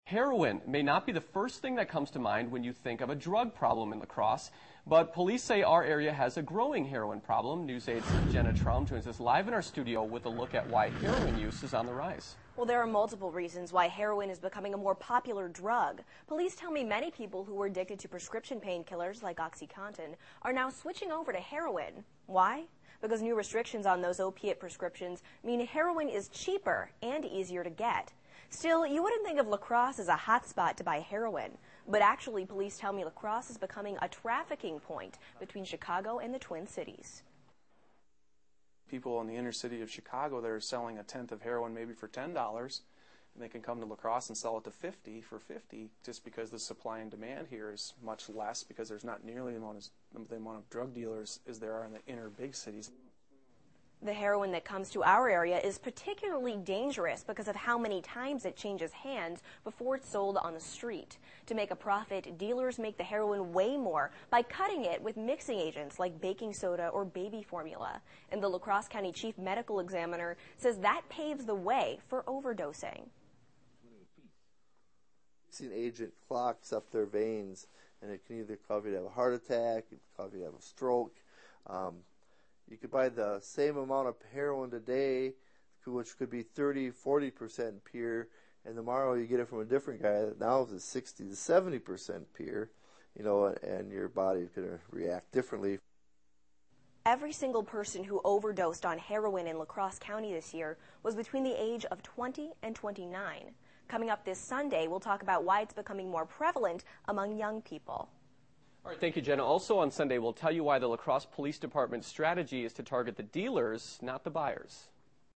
Heroin may not be the first thing that comes to mind when you think of a drug problem in La Crosse, but police say our area has a growing heroin problem. News 8's Jenna Traum joins us live in our studio with a look at why heroin use is on the rise. Well, there are multiple reasons why heroin is becoming a more popular drug. Police tell me many people who were addicted to prescription painkillers like OxyContin are now switching over to heroin. Why? Because new restrictions on those opiate prescriptions mean heroin is cheaper and easier to get. Still, you wouldn't think of La Crosse as a hot spot to buy heroin, but actually police tell me La Crosse is becoming a trafficking point between Chicago and the Twin Cities. People in the inner city of Chicago that are selling a tenth of heroin maybe for $10, and they can come to La Crosse and sell it to for $50 just because the supply and demand here is much less because there's not nearly the amount of drug dealers as there are in the inner big cities. The heroin that comes to our area is particularly dangerous because of how many times it changes hands before it's sold on the street. To make a profit, dealers make the heroin weigh more by cutting it with mixing agents like baking soda or baby formula. And the La Crosse County Chief Medical Examiner says that paves the way for overdosing. Mixing agent clogs up their veins, and it can either cause you to have a heart attack, it can cause you to have a stroke. You could buy the same amount of heroin today, which could be 30-40% pure, and tomorrow you get it from a different guy that now is 60 to 70% pure, and your body is going to react differently. Every single person who overdosed on heroin in La Crosse County this year was between the age of 20 and 29. Coming up this Sunday, we'll talk about why it's becoming more prevalent among young people. All right, thank you, Jenna. Also on Sunday, we'll tell you why the La Crosse Police Department's strategy is to target the dealers, not the buyers.